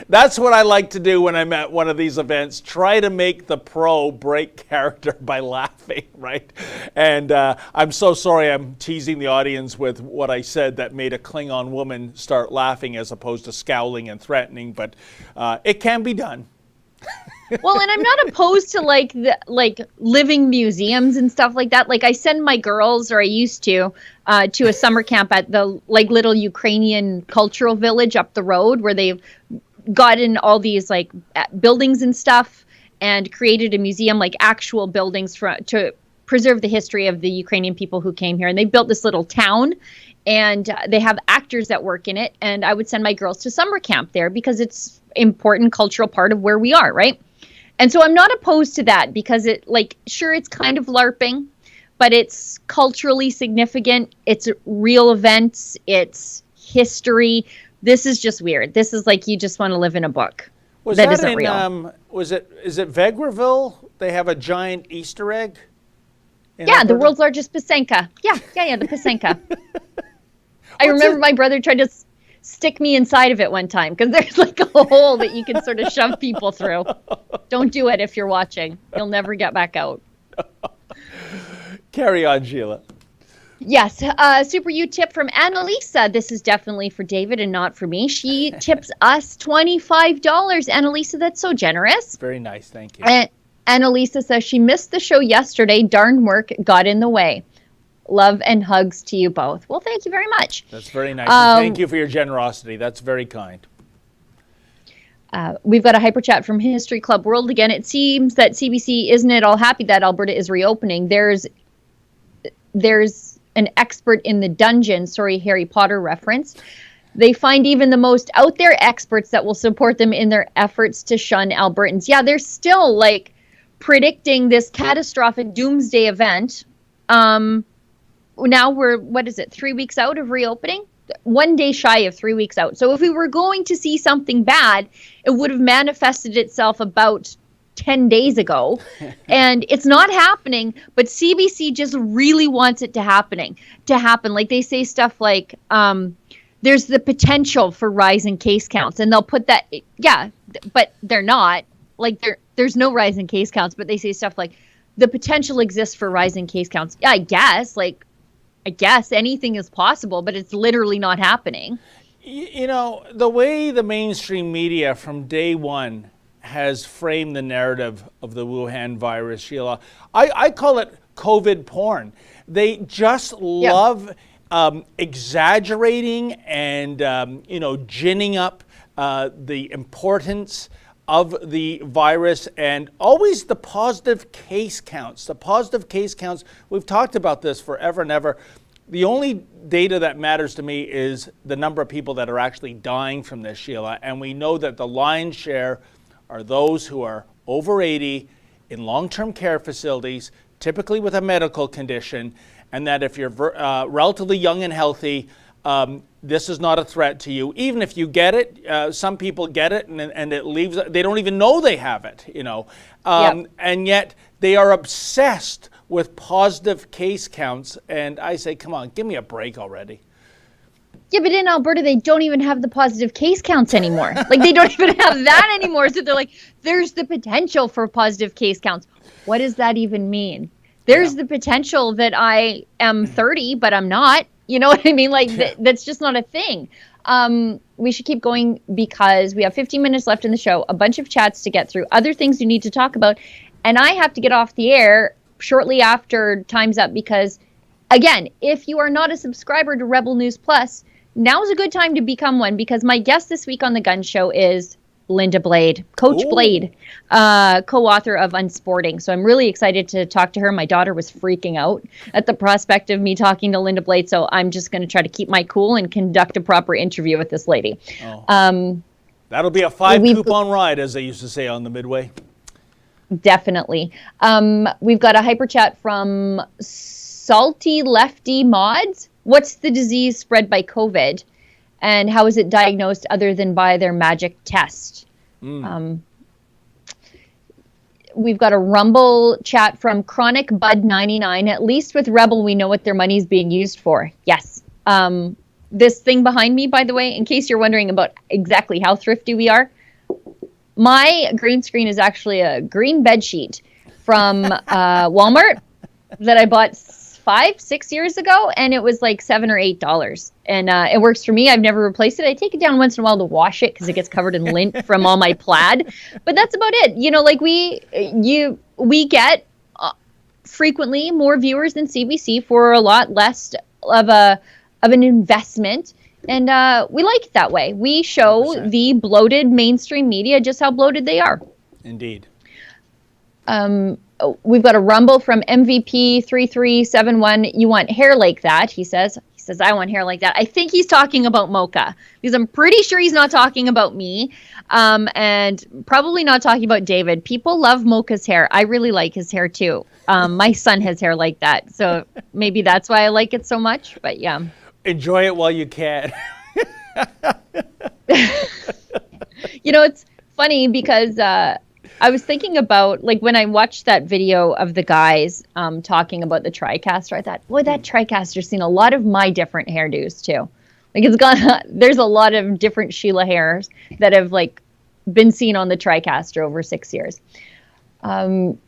that's what I like to do when I'm at one of these events. Try to make the pro break character by laughing, right? And I'm so sorry I'm teasing the audience with what I said that made a Klingon woman start laughing as opposed to scowling and threatening, but it can be done.
Well, and I'm not opposed to like living museums and stuff like that. Like I send my girls, or I used to a summer camp at the like little Ukrainian cultural village up the road, where they've gotten all these like buildings and stuff and created a museum, like actual buildings to preserve the history of the Ukrainian people who came here. And they built this little town, and they have actors that work in it. And I would send my girls to summer camp there because it's important cultural part of where we are, right? And so I'm not opposed to that, because it, like, sure, it's kind of LARPing, but it's culturally significant. It's real events. It's history. This is just weird. This is like you just want to live in a book. That isn't real.
Is it Vegreville? They have a giant Easter egg?
Yeah, the world's largest Pasenka. Yeah, the Pasenka. I remember my brother tried to stick me inside of it one time because there's like a hole that you can sort of shove people through. Don't do it if you're watching. You'll never get back out.
Carry on, Sheila.
Yes, Super U tip from Annalisa. This is definitely for David and not for me. She tips us $25. Annalisa, that's so generous.
Very nice, thank you.
And Annalisa says she missed the show yesterday. Darn work got in the way. Love and hugs to you both. Well, thank you very much.
That's very nice. And thank you for your generosity. That's very kind.
We've got a hyper chat from History Club World again. It seems that CBC isn't at all happy that Alberta is reopening. There's an expert in the dungeon, sorry, Harry Potter reference. They find even the most out there experts that will support them in their efforts to shun Albertans. Yeah, they're still like predicting this catastrophic doomsday event. Now we're, 3 weeks out of reopening? 1 day shy of 3 weeks out. So if we were going to see something bad, it would have manifested itself about 10 days ago. And it's not happening, but CBC just really wants it to happen. Like they say stuff like, there's the potential for rising case counts. And they'll put that, yeah, but they're not. Like there's no rise in case counts, but they say stuff like, the potential exists for rising case counts. Yeah, I guess anything is possible, but it's literally not happening.
You know, the way the mainstream media from day one has framed the narrative of the Wuhan virus, Sheila, I call it COVID porn. They just love exaggerating and, ginning up the importance of the virus and always the positive case counts. The positive case counts, we've talked about this forever and ever. The only data that matters to me is the number of people that are actually dying from this, Sheila. And we know that the lion's share are those who are over 80 in long-term care facilities, typically with a medical condition, and that if you're relatively young and healthy, this is not a threat to you. Even if you get it, some people get it and it leaves, they don't even know they have it, and yet they are obsessed with positive case counts. And I say, come on, give me a break already.
Yeah, but in Alberta, they don't even have the positive case counts anymore. Like, they don't even have that anymore. So they're like, there's the potential for positive case counts. What does that even mean? There's the potential that I am 30, but I'm not. You know what I mean? Like, that's just not a thing. We should keep going because we have 15 minutes left in the show, a bunch of chats to get through, other things you need to talk about. And I have to get off the air shortly after time's up because, again, if you are not a subscriber to Rebel News Plus, now is a good time to become one because my guest this week on the Gunn Show is Linda Blade, Coach Blade, co-author of Unsporting. So I'm really excited to talk to her. My daughter was freaking out at the prospect of me talking to Linda Blade. So I'm just going to try to keep my cool and conduct a proper interview with this lady.
That'll be a 5 coupon ride, as they used to say on the Midway.
Definitely. We've got a hyper chat from Salty Lefty Mods. What's the disease spread by COVID? And how is it diagnosed other than by their magic test? We've got a Rumble chat from Chronic Bud 99. At least with Rebel, we know what their money's being used for. Yes. This thing behind me, by the way, in case you're wondering about exactly how thrifty we are, my green screen is actually a green bed sheet from Walmart that I bought 5-6 years ago, and it was like $7 or $8, and it works for me. I've never replaced it. I take it down once in a while to wash it because it gets covered in lint from all my plaid, but that's about it. You know, like we get frequently more viewers than CBC for a lot less of an investment, and we like it that way. We show 100%. The bloated mainstream media just how bloated they are.
Indeed.
We've got a Rumble from MVP3371. You want hair like that, he says. He says, I want hair like that. I think he's talking about Mocha because I'm pretty sure he's not talking about me and probably not talking about David. People love Mocha's hair. I really like his hair too. My son has hair like that. So maybe that's why I like it so much. But yeah.
Enjoy it while you can.
You know, it's funny because I was thinking about, like, when I watched that video of the guys talking about the Tricaster, I thought, boy, that Tricaster's seen a lot of my different hairdos, too. Like it's gone. There's a lot of different Sheila hairs that have like been seen on the Tricaster over 6 years.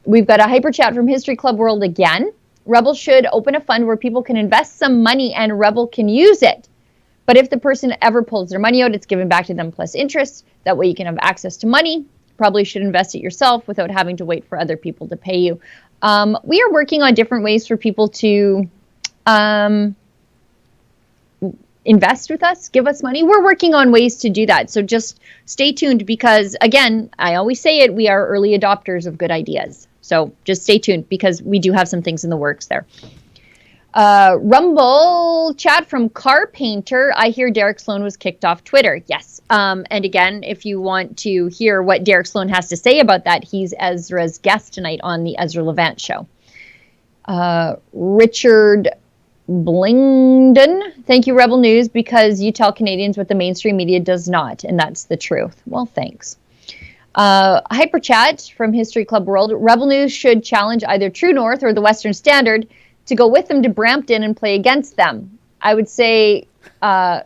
We've got a hyper chat from History Club World again. Rebel should open a fund where people can invest some money and Rebel can use it. But if the person ever pulls their money out, it's given back to them plus interest. That way you can have access to money. Probably should invest it yourself without having to wait for other people to pay you. We are working on different ways for people to invest with us, give us money. We're working on ways to do that. So just stay tuned because, again, I always say it, we are early adopters of good ideas. So just stay tuned because we do have some things in the works there. Rumble chat from Car Painter. I hear Derek Sloan was kicked off Twitter. Yes. And again, if you want to hear what Derek Sloan has to say about that, he's Ezra's guest tonight on the Ezra Levant show. Richard Blingden. Thank you, Rebel News, because you tell Canadians what the mainstream media does not, and that's the truth. Well, thanks. Hyper chat from History Club World. Rebel News should challenge either True North or the Western Standard to go with them to Brampton and play against them. I would say go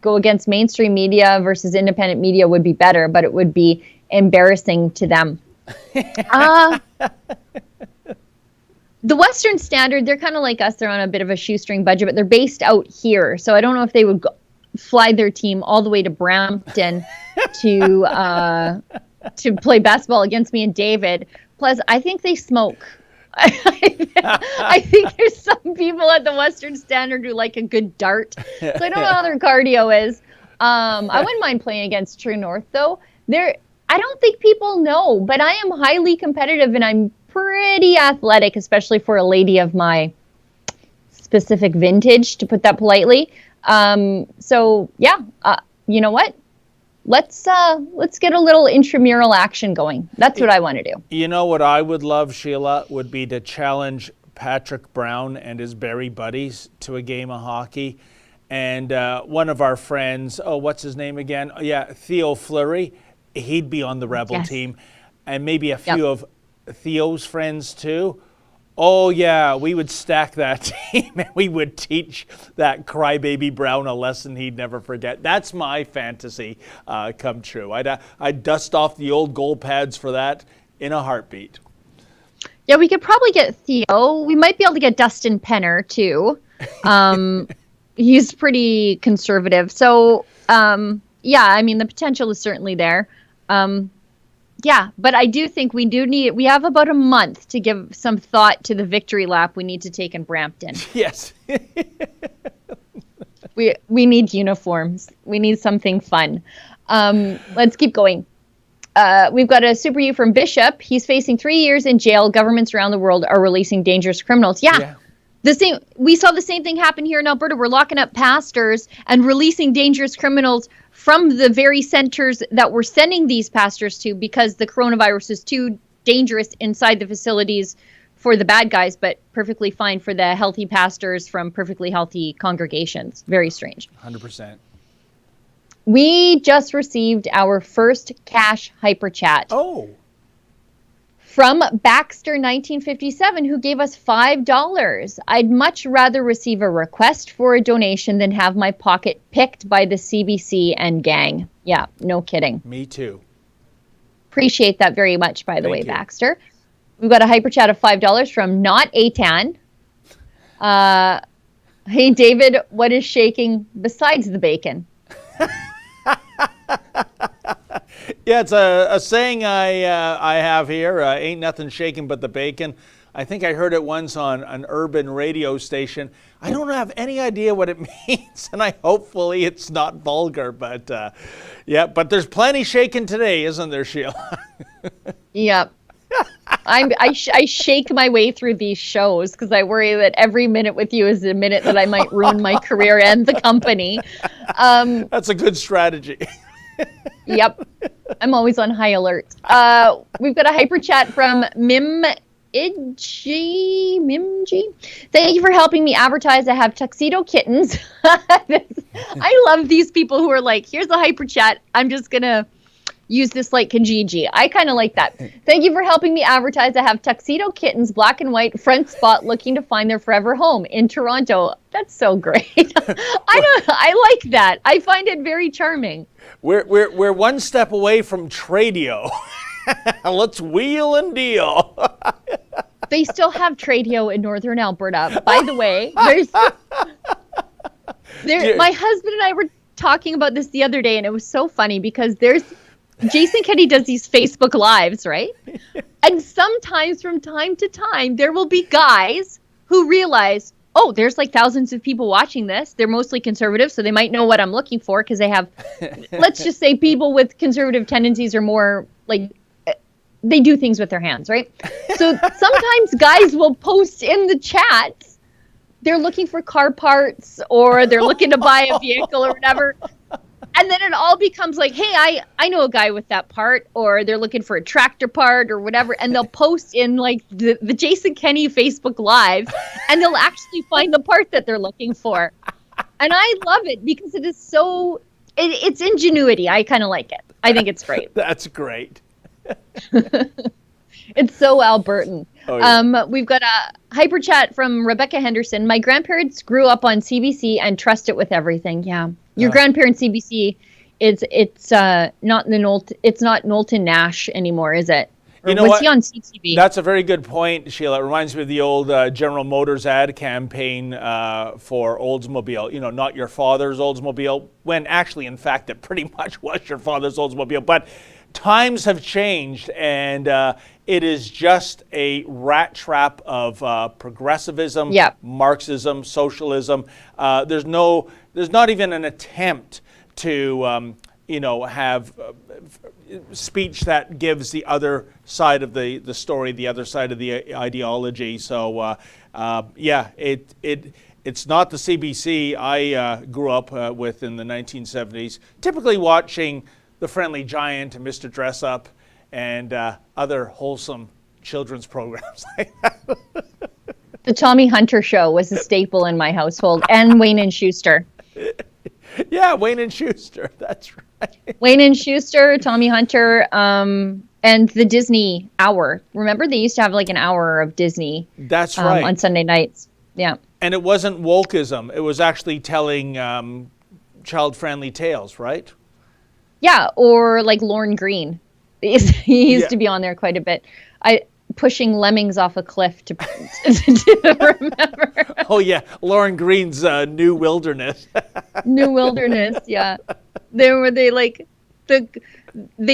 against mainstream media versus independent media would be better, but it would be embarrassing to them. The Western Standard, they're kind of like us. They're on a bit of a shoestring budget, but they're based out here. So I don't know if they would fly their team all the way to Brampton to play basketball against me and David. Plus, I think they smoke. I think there's some people at the Western Standard who like a good dart. So I don't know how their cardio is. I wouldn't mind playing against True North, though. I don't think people know, but I am highly competitive and I'm pretty athletic, especially for a lady of my specific vintage, to put that politely. So yeah, you know what? Let's get a little intramural action going. That's what I want to do.
You know what I would love, Sheila, would be to challenge Patrick Brown and his Barrie buddies to a game of hockey. And one of our friends, what's his name again? Yeah, Theo Fleury. He'd be on the Rebel team. And maybe a few of Theo's friends too. Oh yeah, we would stack that team and we would teach that crybaby Brown a lesson he'd never forget. That's my fantasy come true. I'd dust off the old goal pads for that in a heartbeat.
Yeah, we could probably get Theo. We might be able to get Dustin Penner too. He's pretty conservative. So yeah, I mean the potential is certainly there. Yeah, but I do think we have about a month to give some thought to the victory lap we need to take in Brampton.
Yes.
We need uniforms. We need something fun. Let's keep going. We've got a Super U from Bishop. He's facing 3 years in jail. Governments around the world are releasing dangerous criminals. Yeah. We saw the same thing happen here in Alberta. We're locking up pastors and releasing dangerous criminals from the very centers that we're sending these pastors to because the coronavirus is too dangerous inside the facilities for the bad guys, but perfectly fine for the healthy pastors from perfectly healthy congregations. Very strange.
100%.
We just received our first cash hyper chat.
Oh.
From Baxter 1957, who gave us $5. I'd much rather receive a request for a donation than have my pocket picked by the CBC and gang. Yeah, no kidding.
Me too.
Appreciate that very much, by the way,
you.
Baxter. We've got a hyper chat of $5 from Not Atan. Hey, David, what is shaking besides the bacon?
Yeah, it's a saying I have here. Ain't nothing shaking but the bacon. I think I heard it once on an urban radio station. I don't have any idea what it means, and hopefully it's not vulgar. But yeah, but there's plenty shaking today, isn't there, Sheila?
Yep. I shake my way through these shows because I worry that every minute with you is a minute that I might ruin my career and the company.
That's a good strategy.
Yep. I'm always on high alert. We've got a hyper chat from Mimg. Thank you for helping me advertise. I have tuxedo kittens. I love these people who are like, here's a hyper chat. I'm just going to use this like Kijiji. I kind of like that. Thank you for helping me advertise. I have tuxedo kittens, black and white, front spot, looking to find their forever home in Toronto. That's so great. I like that. I find it very charming.
We're one step away from Tradio. Let's wheel and deal.
They still have Tradio in Northern Alberta. By the way, my husband and I were talking about this the other day, and it was so funny because Jason Kenney does these Facebook Lives, right? And sometimes from time to time, there will be guys who realize, oh, there's like thousands of people watching this. They're mostly conservative, so they might know what I'm looking for because they have, let's just say people with conservative tendencies are more like, they do things with their hands, right? So sometimes guys will post in the chats, they're looking for car parts or they're looking to buy a vehicle or whatever. And then it all becomes like, hey, I know a guy with that part, or they're looking for a tractor part or whatever. And they'll post in like the Jason Kenney Facebook Live, and they'll actually find the part that they're looking for. And I love it because it is so, it's ingenuity. I kind of like it. I think it's great.
That's great.
It's so Albertan.
Oh, yeah.
We've got a hyper chat from Rebecca Henderson. My grandparents grew up on CBC and trust it with everything. Yeah. Your grandparents' CBC, it's not Knowlton Nash anymore, is it? Or
you know
was
what?
he on CTV?
That's a very good point, Sheila. It reminds me of the old General Motors ad campaign for Oldsmobile. You know, not your father's Oldsmobile, when actually, in fact, it pretty much was your father's Oldsmobile. But times have changed, and it is just a rat trap of progressivism, Marxism, socialism. There's not even an attempt to, have speech that gives the other side of the story, the other side of the ideology. So, it's not the CBC I grew up with in the 1970s. Typically watching The Friendly Giant and Mr. Dress Up and other wholesome children's programs like that.
The Tommy Hunter show was a staple in my household, and Wayne and Schuster.
Yeah, Wayne and Schuster. That's right.
Wayne and Schuster, Tommy Hunter, and the Disney Hour. Remember, they used to have like an hour of Disney.
That's right.
On Sunday nights. Yeah.
And it wasn't wokeism. It was actually telling child-friendly tales, right?
Yeah, or like Lorne Green. He used to be on there quite a bit. Pushing lemmings off a cliff to remember.
Oh yeah, Lorne Green's New Wilderness.
New Wilderness, yeah. They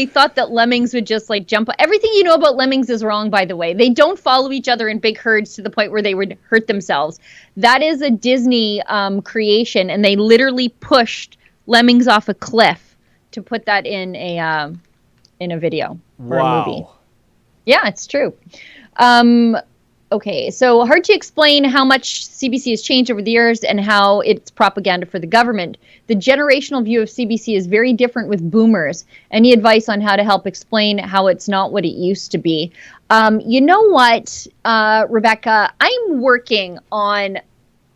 thought that lemmings would just like jump. Everything you know about lemmings is wrong, by the way. They don't follow each other in big herds to the point where they would hurt themselves. That is a Disney creation, and they literally pushed lemmings off a cliff to put that in a video or a movie. Yeah, it's true. Okay, so hard to explain how much CBC has changed over the years and how it's propaganda for the government. The generational view of CBC is very different with boomers. Any advice on how to help explain how it's not what it used to be? You know what, Rebecca? I'm working on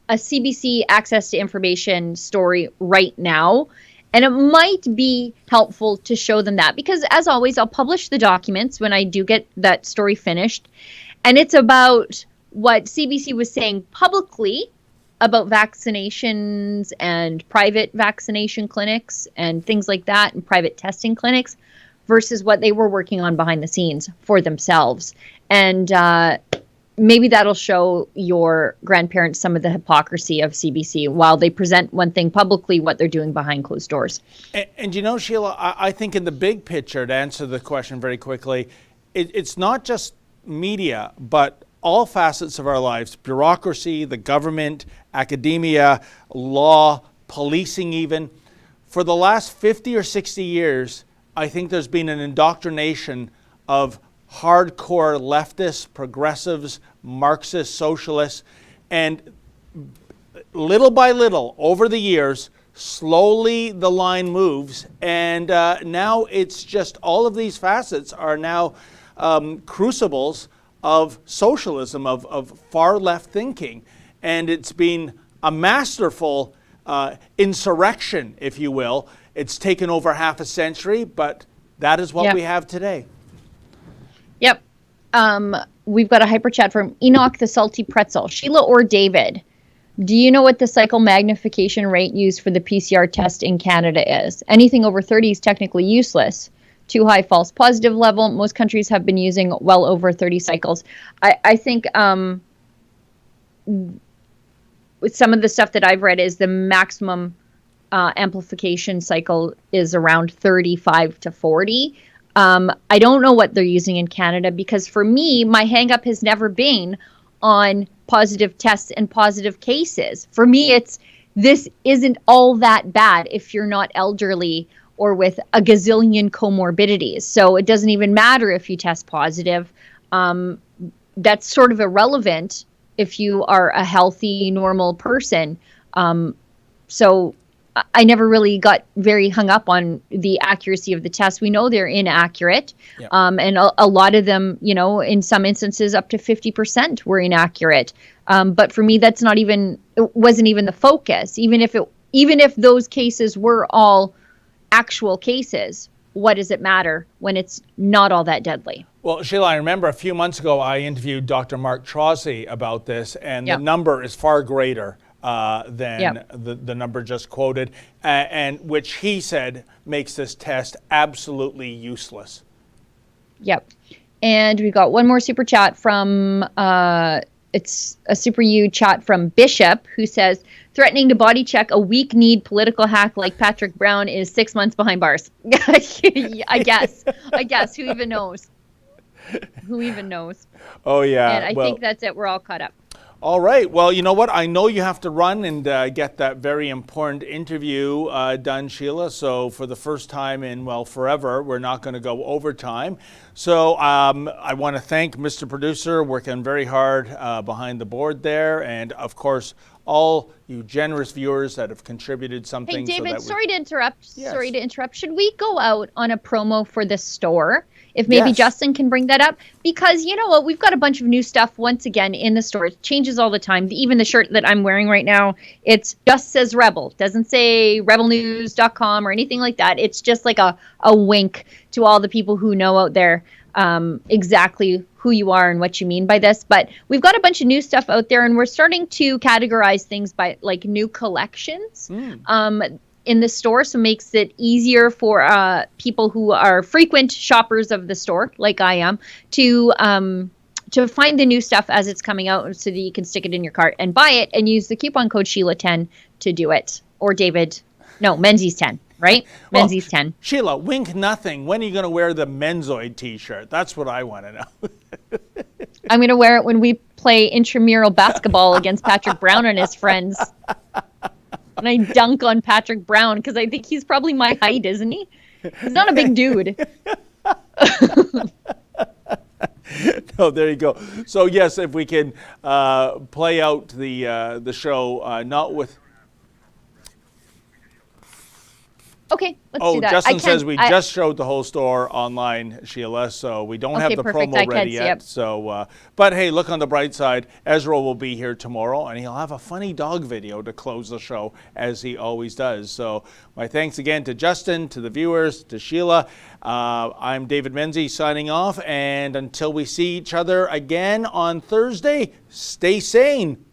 a CBC access to information story right now. And it might be helpful to show them that because, as always, I'll publish the documents when I do get that story finished. And it's about what CBC was saying publicly about vaccinations and private vaccination clinics and things like that and private testing clinics versus what they were working on behind the scenes for themselves. And maybe that'll show your grandparents some of the hypocrisy of CBC while they present one thing publicly, what they're doing behind closed doors.
And you know, Sheila, I think in the big picture, to answer the question very quickly, it's not just media, but all facets of our lives, bureaucracy, the government, academia, law, policing even. For the last 50 or 60 years, I think there's been an indoctrination of hardcore leftists, progressives, Marxists, socialists, and little by little, over the years, slowly the line moves, and now it's just all of these facets are now crucibles of socialism, of far left thinking, and it's been a masterful insurrection, if you will. It's taken over half a century, but that is what
Yep.
we have today.
Yep. We've got a hyper chat from Enoch the Salty Pretzel. Sheila or David, do you know what the cycle magnification rate used for the PCR test in Canada is? Anything over 30 is technically useless. Too high false positive level. Most countries have been using well over 30 cycles. I think with some of the stuff that I've read is the maximum amplification cycle is around 35 to 40. I don't know what they're using in Canada, because for me, my hang up has never been on positive tests and positive cases. For me, this isn't all that bad if you're not elderly or with a gazillion comorbidities. So it doesn't even matter if you test positive. That's sort of irrelevant if you are a healthy, normal person. So I never really got very hung up on the accuracy of the tests. We know they're inaccurate.
Yeah.
And a lot of them, in some instances up to 50% were inaccurate. But for me, it wasn't even the focus. Even if those cases were all actual cases, what does it matter when it's not all that deadly?
Well, Sheila, I remember a few months ago I interviewed Dr. Mark Trossi about this, and
Yep.
the number is far greater than
Yep.
the number just quoted, and which he said makes this test absolutely useless.
Yep. And we got one more super chat from, it's a super U chat from Bishop, who says, threatening to body check a weak-kneed political hack like Patrick Brown is 6 months behind bars. I guess. Who even knows? Who even knows?
Oh, yeah.
And I think that's it. We're all caught up.
All right. Well, you know what? I know you have to run and get that very important interview done, Sheila. So for the first time in, forever, we're not going to go overtime. So I want to thank Mr. Producer, working very hard behind the board there. And, of course, all you generous viewers that have contributed something.
Hey, David,
so that
sorry to interrupt.
Yes.
Sorry to interrupt. Should we go out on a promo for the store? If maybe
Yes.
Justin can bring that up, because you know what, we've got a bunch of new stuff once again in the store. It changes all the time. Even the shirt that I'm wearing right now, it just says Rebel. Doesn't say rebelnews.com or anything like that. It's just like a wink to all the people who know out there exactly who you are and what you mean by this. But we've got a bunch of new stuff out there, and we're starting to categorize things by like new collections. In the store, so makes it easier for people who are frequent shoppers of the store, like I am, to find the new stuff as it's coming out, so that you can stick it in your cart and buy it, and use the coupon code Sheila10 to do it. Or Menzies 10, right? Menzies 10.
Sheila, wink nothing. When are you going to wear the Menzoid T-shirt? That's what I want to know.
I'm going to wear it when we play intramural basketball against Patrick Brown and his friends. And I dunk on Patrick Brown, because I think he's probably my height, isn't he? He's not a big dude.
No, there you go. So yes, if we can play out the show, not with.
Okay, let's do that.
Justin says we just showed the whole store online, Sheila, so we don't have the
perfect.
promo ready yet.
Yep.
So, but hey, look on the bright side. Ezra will be here tomorrow, and he'll have a funny dog video to close the show, as he always does. So my thanks again to Justin, to the viewers, to Sheila. I'm David Menzies signing off, and until we see each other again on Thursday, stay sane.